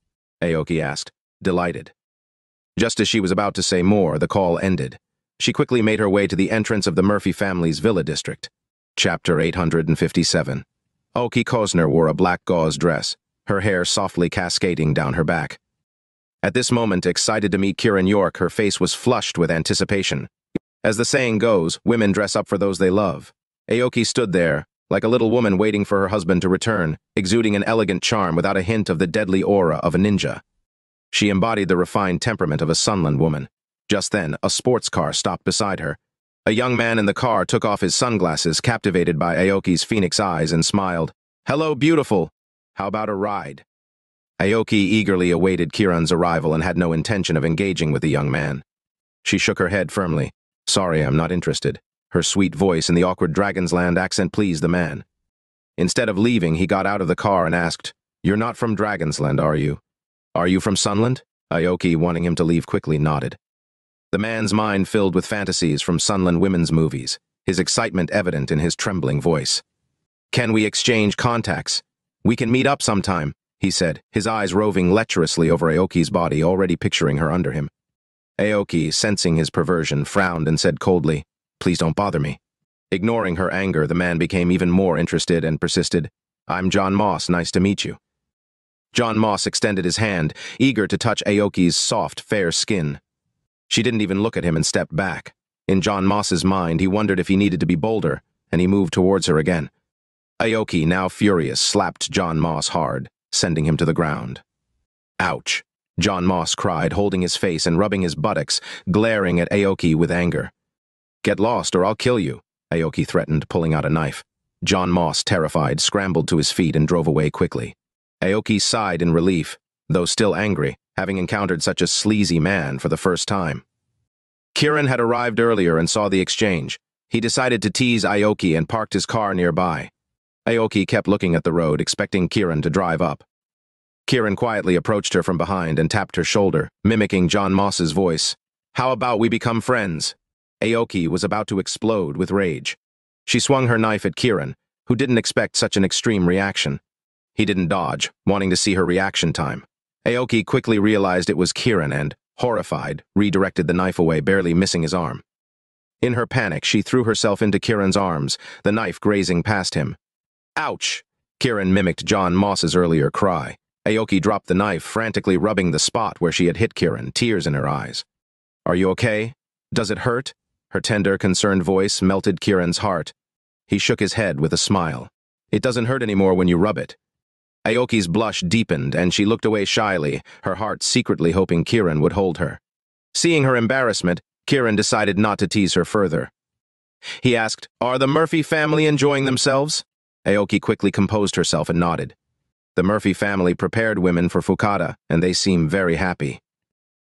Aoki asked, delighted. Just as she was about to say more, the call ended. She quickly made her way to the entrance of the Murphy family's villa district. Chapter 857. Aoki Kozner wore a black gauze dress, her hair softly cascading down her back. At this moment, excited to meet Kirin York, her face was flushed with anticipation. As the saying goes, women dress up for those they love. Aoki stood there, like a little woman waiting for her husband to return, exuding an elegant charm without a hint of the deadly aura of a ninja. She embodied the refined temperament of a Sunland woman. Just then, a sports car stopped beside her. A young man in the car took off his sunglasses, captivated by Aoki's phoenix eyes, and smiled. "Hello, beautiful. How about a ride?" Aoki eagerly awaited Kiran's arrival and had no intention of engaging with the young man. She shook her head firmly. "Sorry, I'm not interested." Her sweet voice and the awkward Dragon's Land accent pleased the man. Instead of leaving, he got out of the car and asked, "You're not from Dragon's Land, are you?" "Are you from Sunland?" Aoki, wanting him to leave quickly, nodded. The man's mind filled with fantasies from Sunland women's movies, his excitement evident in his trembling voice. "Can we exchange contacts? We can meet up sometime," he said, his eyes roving lecherously over Aoki's body, already picturing her under him. Aoki, sensing his perversion, frowned and said coldly, "Please don't bother me." Ignoring her anger, the man became even more interested and persisted, "I'm John Moss, nice to meet you." John Moss extended his hand, eager to touch Aoki's soft, fair skin. She didn't even look at him and stepped back. In John Moss's mind, he wondered if he needed to be bolder, and he moved towards her again. Aoki, now furious, slapped John Moss hard, sending him to the ground. "Ouch!" John Moss cried, holding his face and rubbing his buttocks, glaring at Aoki with anger. "Get lost or I'll kill you," Aoki threatened, pulling out a knife. John Moss, terrified, scrambled to his feet and drove away quickly. Aoki sighed in relief, though still angry, having encountered such a sleazy man for the first time. Kirin had arrived earlier and saw the exchange. He decided to tease Aoki and parked his car nearby. Aoki kept looking at the road, expecting Kirin to drive up. Kirin quietly approached her from behind and tapped her shoulder, mimicking John Moss's voice. "How about we become friends?" Aoki was about to explode with rage. She swung her knife at Kirin, who didn't expect such an extreme reaction. He didn't dodge, wanting to see her reaction time. Aoki quickly realized it was Kirin and, horrified, redirected the knife away, barely missing his arm. In her panic, she threw herself into Kirin's arms, the knife grazing past him. "Ouch!" Kirin mimicked John Moss's earlier cry. Aoki dropped the knife, frantically rubbing the spot where she had hit Kirin, tears in her eyes. "Are you okay? Does it hurt?" Her tender, concerned voice melted Kirin's heart. He shook his head with a smile. "It doesn't hurt anymore when you rub it." Aoki's blush deepened, and she looked away shyly, her heart secretly hoping Kirin would hold her. Seeing her embarrassment, Kirin decided not to tease her further. He asked, "Are the Murphy family enjoying themselves?" Aoki quickly composed herself and nodded. The Murphy family prepared women for fukata, and they seemed very happy.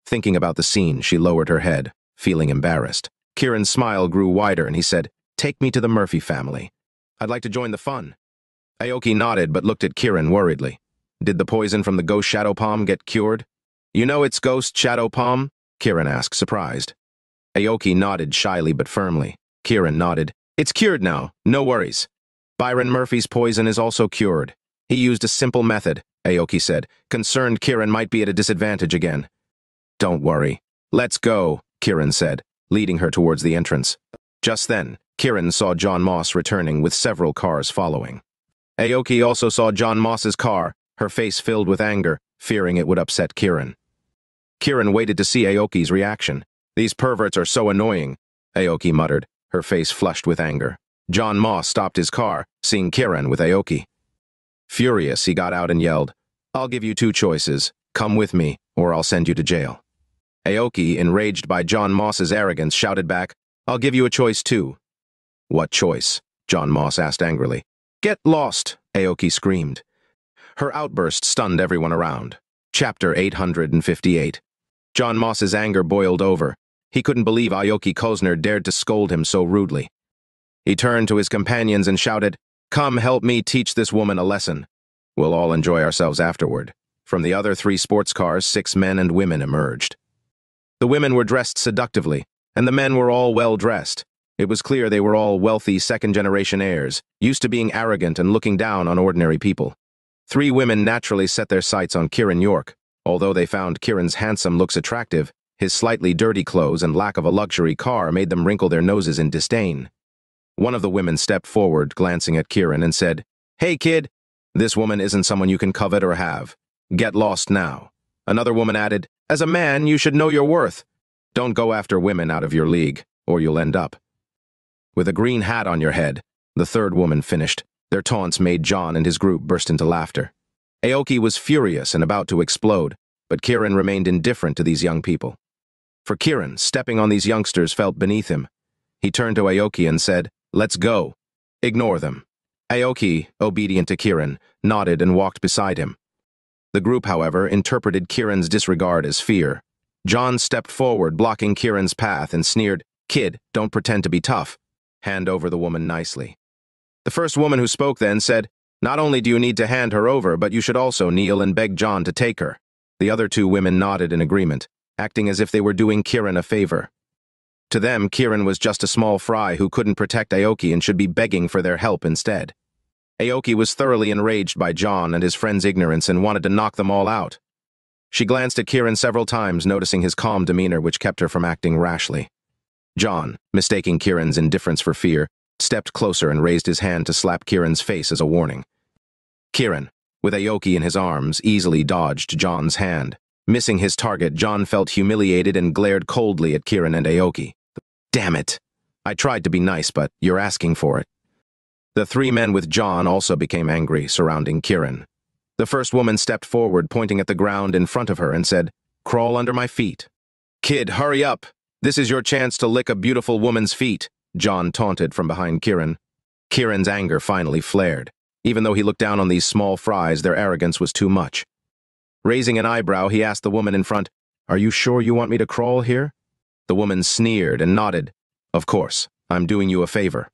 Thinking about the scene, she lowered her head, feeling embarrassed. Kirin's smile grew wider, and he said, "Take me to the Murphy family. I'd like to join the fun." Aoki nodded but looked at Kirin worriedly. "Did the poison from the ghost shadow palm get cured?" "You know it's ghost shadow palm?" Kirin asked, surprised. Aoki nodded shyly but firmly. Kirin nodded. "It's cured now, no worries. Byron Murphy's poison is also cured. He used a simple method," Aoki said, concerned Kirin might be at a disadvantage again. "Don't worry. Let's go," Kirin said, leading her towards the entrance. Just then, Kirin saw John Moss returning with several cars following. Aoki also saw John Moss's car, her face filled with anger, fearing it would upset Kirin. Kirin waited to see Aoki's reaction. "These perverts are so annoying," Aoki muttered, her face flushed with anger. John Moss stopped his car, seeing Kirin with Aoki. Furious, he got out and yelled, "I'll give you two choices. Come with me, or I'll send you to jail." Aoki, enraged by John Moss's arrogance, shouted back, "I'll give you a choice too." "What choice?" John Moss asked angrily. "Get lost," Aoki screamed. Her outburst stunned everyone around. Chapter 858. John Moss's anger boiled over. He couldn't believe Aoki Kozner dared to scold him so rudely. He turned to his companions and shouted, "Come help me teach this woman a lesson." We'll all enjoy ourselves afterward. From the other 3 sports cars, 6 men and women emerged. The women were dressed seductively, and the men were all well-dressed. It was clear they were all wealthy second-generation heirs, used to being arrogant and looking down on ordinary people. 3 women naturally set their sights on Kirin York. Although they found Kirin's handsome looks attractive, his slightly dirty clothes and lack of a luxury car made them wrinkle their noses in disdain. One of the women stepped forward, glancing at Kirin, and said, "Hey, kid, this woman isn't someone you can covet or have. Get lost now." Another woman added, "As a man, you should know your worth. Don't go after women out of your league, or you'll end up." "With a green hat on your head," the third woman finished. Their taunts made John and his group burst into laughter. Aoki was furious and about to explode, but Kirin remained indifferent to these young people. For Kirin, stepping on these youngsters felt beneath him. He turned to Aoki and said, "Let's go. Ignore them." Aoki, obedient to Kirin, nodded and walked beside him. The group, however, interpreted Kirin's disregard as fear. John stepped forward, blocking Kirin's path, and sneered, "Kid, don't pretend to be tough. Hand over the woman nicely." The first woman who spoke then said, "Not only do you need to hand her over, but you should also kneel and beg John to take her." The other 2 women nodded in agreement, acting as if they were doing Kirin a favor. To them, Kirin was just a small fry who couldn't protect Aoki and should be begging for their help instead. Aoki was thoroughly enraged by John and his friend's ignorance and wanted to knock them all out. She glanced at Kirin several times, noticing his calm demeanor which kept her from acting rashly. John, mistaking Kirin's indifference for fear, stepped closer and raised his hand to slap Kirin's face as a warning. Kirin, with Aoki in his arms, easily dodged John's hand. Missing his target, John felt humiliated and glared coldly at Kirin and Aoki. "Damn it! I tried to be nice, but you're asking for it." The 3 men with John also became angry, surrounding Kirin. The first woman stepped forward, pointing at the ground in front of her, and said, "Crawl under my feet." "Kid, hurry up! This is your chance to lick a beautiful woman's feet," John taunted from behind Kirin. Kirin's anger finally flared. Even though he looked down on these small fries, their arrogance was too much. Raising an eyebrow, he asked the woman in front, "Are you sure you want me to crawl here?" The woman sneered and nodded. "Of course, I'm doing you a favor."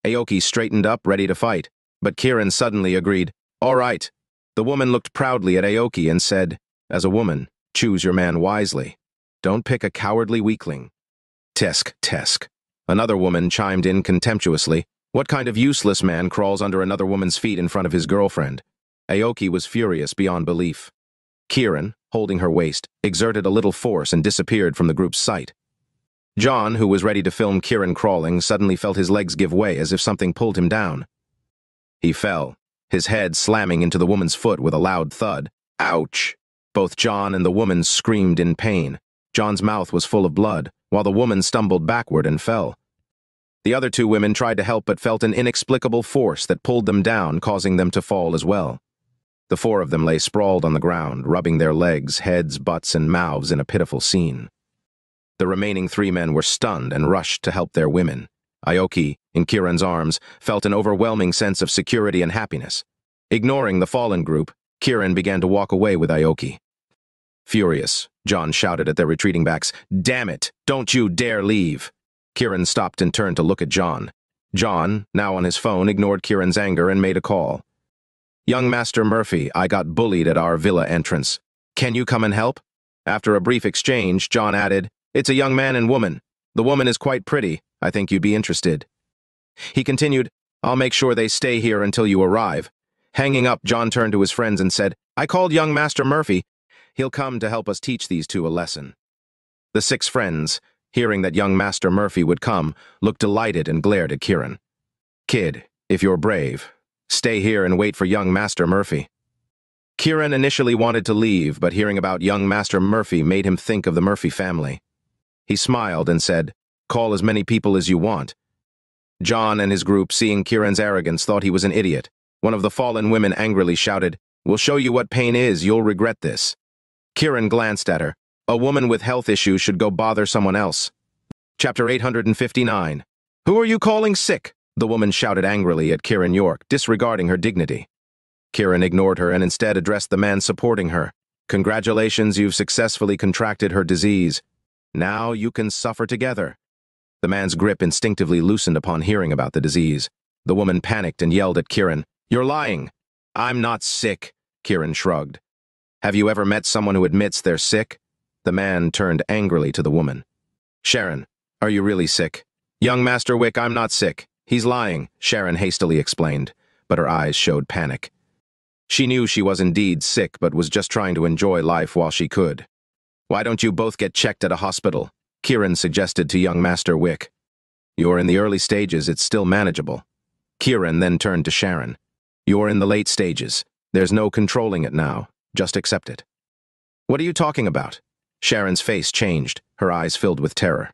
Aoki straightened up, ready to fight, but Kirin suddenly agreed, "All right." The woman looked proudly at Aoki and said, "As a woman, choose your man wisely. Don't pick a cowardly weakling." "Tesk, tesk." Another woman chimed in contemptuously, "What kind of useless man crawls under another woman's feet in front of his girlfriend?" Aoki was furious beyond belief. Kirin, holding her waist, exerted a little force and disappeared from the group's sight. John, who was ready to film Kirin crawling, suddenly felt his legs give way as if something pulled him down. He fell, his head slamming into the woman's foot with a loud thud. Ouch! Both John and the woman screamed in pain. John's mouth was full of blood, while the woman stumbled backward and fell. The other 2 women tried to help but felt an inexplicable force that pulled them down, causing them to fall as well. The 4 of them lay sprawled on the ground, rubbing their legs, heads, butts, and mouths in a pitiful scene. The remaining 3 men were stunned and rushed to help their women. Aoki, in Kirin's arms, felt an overwhelming sense of security and happiness. Ignoring the fallen group, Kirin began to walk away with Aoki. Furious, John shouted at their retreating backs, "Damn it! Don't you dare leave!" Kirin stopped and turned to look at John. John, now on his phone, ignored Kirin's anger and made a call. "Young Master Murphy, I got bullied at our villa entrance. Can you come and help?" After a brief exchange, John added, "It's a young man and woman. The woman is quite pretty. I think you'd be interested." He continued, "I'll make sure they stay here until you arrive." Hanging up, John turned to his friends and said, "I called young Master Murphy. He'll come to help us teach these 2 a lesson." The 6 friends, hearing that young Master Murphy would come, looked delighted and glared at Kirin. "Kid, if you're brave, stay here and wait for young Master Murphy." Kirin initially wanted to leave, but hearing about young Master Murphy made him think of the Murphy family. He smiled and said, "Call as many people as you want." John and his group, seeing Kirin's arrogance, thought he was an idiot. One of the fallen women angrily shouted, "We'll show you what pain is, you'll regret this." Kirin glanced at her. A woman with health issues should go bother someone else. Chapter 859. "Who are you calling sick?" the woman shouted angrily at Kirin York, disregarding her dignity. Kirin ignored her and instead addressed the man supporting her. "Congratulations, you've successfully contracted her disease. Now you can suffer together." The man's grip instinctively loosened upon hearing about the disease. The woman panicked and yelled at Kirin, "You're lying." I'm not sick, Kirin shrugged. Have you ever met someone who admits they're sick? The man turned angrily to the woman. Sharon, are you really sick? Young Master Wick, I'm not sick. He's lying, Sharon hastily explained, but her eyes showed panic. She knew she was indeed sick, but was just trying to enjoy life while she could. Why don't you both get checked at a hospital? Kirin suggested to young Master Wick. You're in the early stages, it's still manageable. Kirin then turned to Sharon. You're in the late stages. There's no controlling it now. Just accept it. What are you talking about? Sharon's face changed, her eyes filled with terror.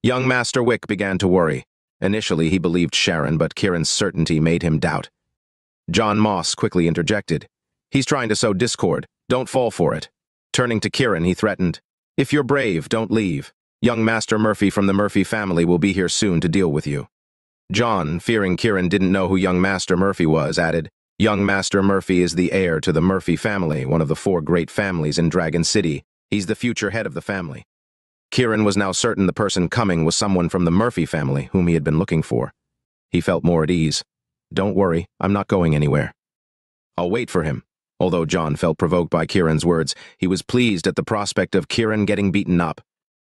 Young Master Wick began to worry. Initially, he believed Sharon, but Kirin's certainty made him doubt. John Moss quickly interjected. He's trying to sow discord. Don't fall for it. Turning to Kirin, he threatened. If you're brave, don't leave. Young Master Murphy from the Murphy family will be here soon to deal with you. John, fearing Kirin didn't know who young Master Murphy was, added, Young Master Murphy is the heir to the Murphy family, one of the 4 great families in Dragon City. He's the future head of the family. Kirin was now certain the person coming was someone from the Murphy family whom he had been looking for. He felt more at ease. Don't worry, I'm not going anywhere. I'll wait for him. Although John felt provoked by Kirin's words, he was pleased at the prospect of Kirin getting beaten up.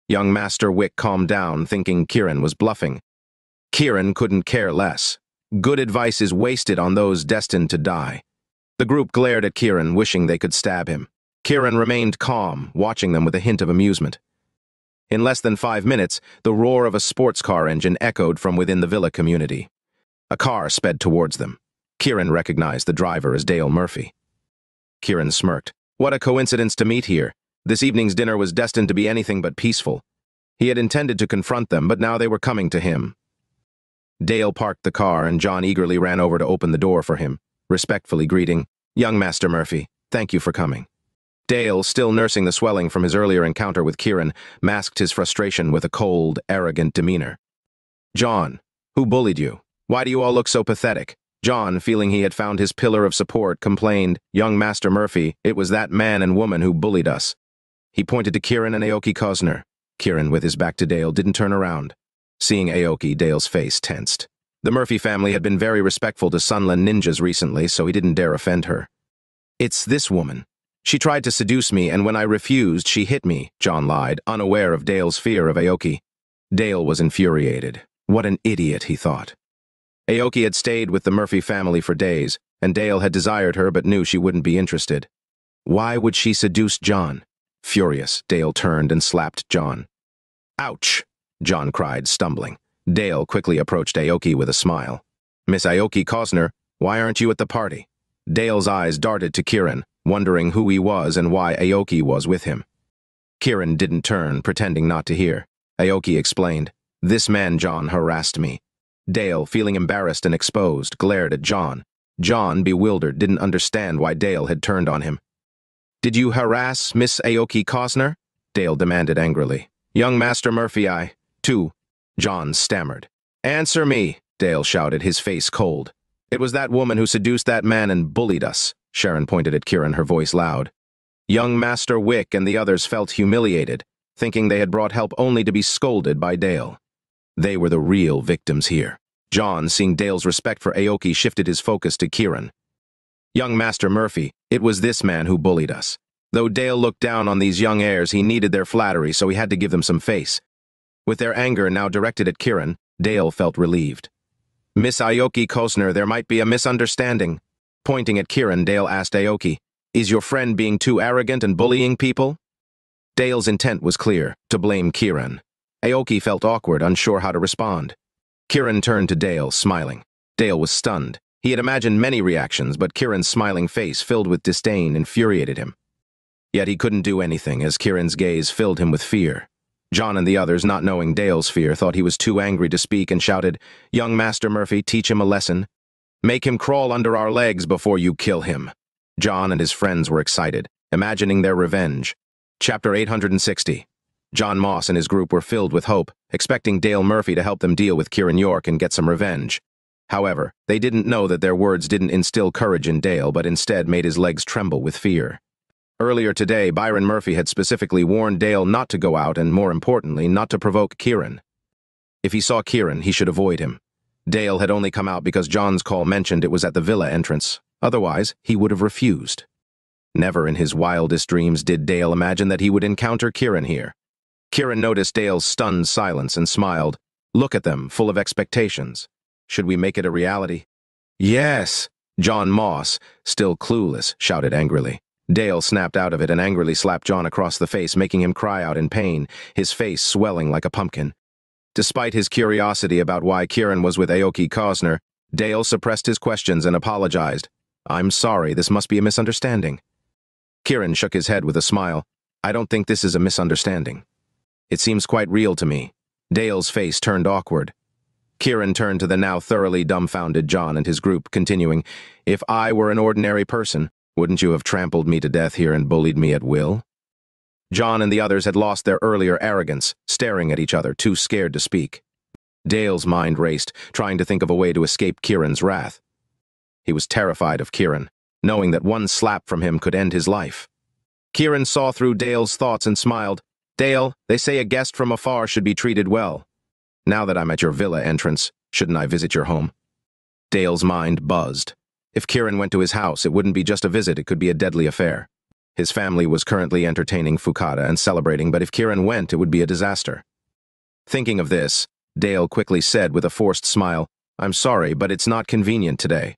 Young Master Wick calmed down, thinking Kirin was bluffing. Kirin couldn't care less. Good advice is wasted on those destined to die. The group glared at Kirin, wishing they could stab him. Kirin remained calm, watching them with a hint of amusement. In less than 5 minutes, the roar of a sports car engine echoed from within the villa community. A car sped towards them. Kirin recognized the driver as Dale Murphy. Kirin smirked. What a coincidence to meet here. This evening's dinner was destined to be anything but peaceful. He had intended to confront them, but now they were coming to him. Dale parked the car, and John eagerly ran over to open the door for him, respectfully greeting, Young Master Murphy, thank you for coming. Dale, still nursing the swelling from his earlier encounter with Kirin, masked his frustration with a cold, arrogant demeanor. John, who bullied you? Why do you all look so pathetic? John, feeling he had found his pillar of support, complained, Young Master Murphy, it was that man and woman who bullied us. He pointed to Kirin and Aoki Kozner. Kirin, with his back to Dale, didn't turn around. Seeing Aoki, Dale's face tensed. The Murphy family had been very respectful to Sunland ninjas recently, so he didn't dare offend her. It's this woman. She tried to seduce me, and when I refused, she hit me, John lied, unaware of Dale's fear of Aoki. Dale was infuriated. What an idiot, he thought. Aoki had stayed with the Murphy family for days, and Dale had desired her but knew she wouldn't be interested. Why would she seduce John? Furious, Dale turned and slapped John. Ouch! John cried, stumbling. Dale quickly approached Aoki with a smile. Miss Aoki Kozner, why aren't you at the party? Dale's eyes darted to Kirin, wondering who he was and why Aoki was with him. Kirin didn't turn, pretending not to hear. Aoki explained, This man, John, harassed me. Dale, feeling embarrassed and exposed, glared at John. John, bewildered, didn't understand why Dale had turned on him. Did you harass Miss Aoki Kozner? Dale demanded angrily. Young Master Murphy, too. John stammered. Answer me, Dale shouted, his face cold. It was that woman who seduced that man and bullied us. Sharon pointed at Kirin, her voice loud. Young Master Wick and the others felt humiliated, thinking they had brought help only to be scolded by Dale. They were the real victims here. John, seeing Dale's respect for Aoki, shifted his focus to Kirin. Young Master Murphy, it was this man who bullied us. Though Dale looked down on these young heirs, he needed their flattery, so he had to give them some face. With their anger now directed at Kirin, Dale felt relieved. Miss Aoki Kozner, there might be a misunderstanding. Pointing at Kirin, Dale asked Aoki, Is your friend being too arrogant and bullying people? Dale's intent was clear, to blame Kirin. Aoki felt awkward, unsure how to respond. Kirin turned to Dale, smiling. Dale was stunned. He had imagined many reactions, but Kirin's smiling face, filled with disdain, infuriated him. Yet he couldn't do anything, as Kirin's gaze filled him with fear. John and the others, not knowing Dale's fear, thought he was too angry to speak and shouted, Young Master Murphy, teach him a lesson. Make him crawl under our legs before you kill him. John and his friends were excited, imagining their revenge. Chapter 860. John Moss and his group were filled with hope, expecting Dale Murphy to help them deal with Kirin York and get some revenge. However, they didn't know that their words didn't instill courage in Dale, but instead made his legs tremble with fear. Earlier today, Byron Murphy had specifically warned Dale not to go out and, more importantly, not to provoke Kirin. If he saw Kirin, he should avoid him. Dale had only come out because John's call mentioned it was at the villa entrance. Otherwise, he would have refused. Never in his wildest dreams did Dale imagine that he would encounter Kirin here. Kirin noticed Dale's stunned silence and smiled. Look at them, full of expectations. Should we make it a reality? Yes, John Moss, still clueless, shouted angrily. Dale snapped out of it and angrily slapped John across the face, making him cry out in pain, his face swelling like a pumpkin. Despite his curiosity about why Kirin was with Aoki Cosner, Dale suppressed his questions and apologized. I'm sorry, this must be a misunderstanding. Kirin shook his head with a smile. I don't think this is a misunderstanding. It seems quite real to me. Dale's face turned awkward. Kirin turned to the now thoroughly dumbfounded John and his group, continuing, If I were an ordinary person, wouldn't you have trampled me to death here and bullied me at will? John and the others had lost their earlier arrogance, staring at each other, too scared to speak. Dale's mind raced, trying to think of a way to escape Kirin's wrath. He was terrified of Kirin, knowing that one slap from him could end his life. Kirin saw through Dale's thoughts and smiled. Dale, they say a guest from afar should be treated well. Now that I'm at your villa entrance, shouldn't I visit your home? Dale's mind buzzed. If Kirin went to his house, it wouldn't be just a visit, it could be a deadly affair. His family was currently entertaining Fukada and celebrating, but if Kirin went, it would be a disaster. Thinking of this, Dale quickly said with a forced smile, I'm sorry, but it's not convenient today.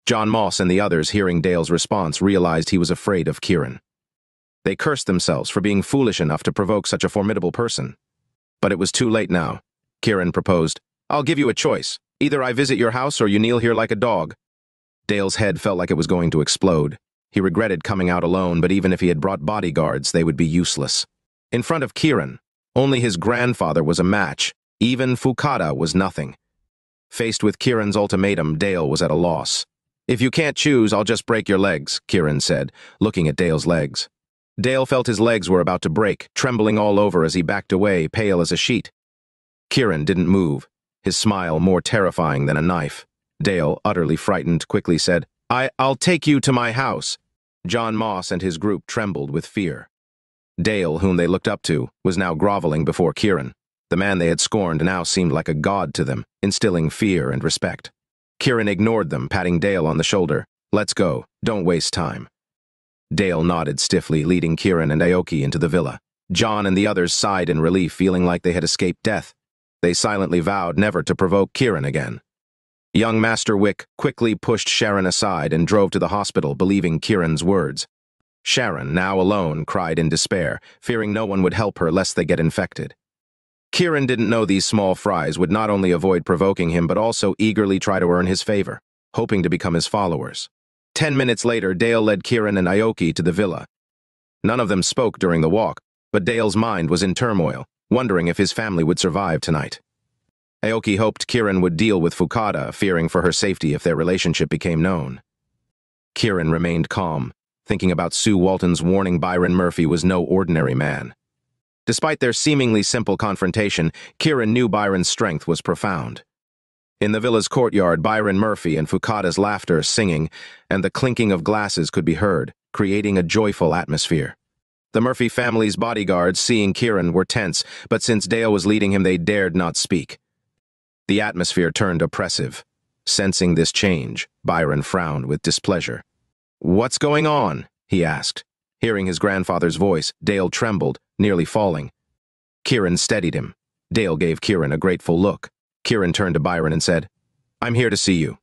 John Moss and the others, hearing Dale's response, realized he was afraid of Kirin. They cursed themselves for being foolish enough to provoke such a formidable person. But it was too late now. Kirin proposed, I'll give you a choice. Either I visit your house or you kneel here like a dog. Dale's head felt like it was going to explode. He regretted coming out alone, but even if he had brought bodyguards, they would be useless. In front of Kirin, only his grandfather was a match. Even Fukada was nothing. Faced with Kirin's ultimatum, Dale was at a loss. If you can't choose, I'll just break your legs, Kirin said, looking at Dale's legs. Dale felt his legs were about to break, trembling all over as he backed away, pale as a sheet. Kirin didn't move, his smile more terrifying than a knife. Dale, utterly frightened, quickly said, I'll take you to my house. John Moss and his group trembled with fear. Dale, whom they looked up to, was now groveling before Kirin. The man they had scorned now seemed like a god to them, instilling fear and respect. Kirin ignored them, patting Dale on the shoulder. Let's go, don't waste time. Dale nodded stiffly, leading Kirin and Aoki into the villa. John and the others sighed in relief, feeling like they had escaped death. They silently vowed never to provoke Kirin again. Young Master Wick quickly pushed Sharon aside and drove to the hospital, believing Kirin's words. Sharon, now alone, cried in despair, fearing no one would help her lest they get infected. Kirin didn't know these small fries would not only avoid provoking him but also eagerly try to earn his favor, hoping to become his followers. 10 minutes later, Dale led Kirin and Aoki to the villa. None of them spoke during the walk, but Dale's mind was in turmoil, wondering if his family would survive tonight. Aoki hoped Kirin would deal with Fukada, fearing for her safety if their relationship became known. Kirin remained calm, thinking about Sue Walton's warning Byron Murphy was no ordinary man. Despite their seemingly simple confrontation, Kirin knew Byron's strength was profound. In the villa's courtyard, Byron Murphy and Fukada's laughter, singing, and the clinking of glasses could be heard, creating a joyful atmosphere. The Murphy family's bodyguards, seeing Kirin, were tense, but since Dale was leading him, they dared not speak. The atmosphere turned oppressive. Sensing this change, Byron frowned with displeasure. "What's going on?" he asked. Hearing his grandfather's voice, Dale trembled, nearly falling. Kirin steadied him. Dale gave Kirin a grateful look. Kirin turned to Byron and said, "I'm here to see you."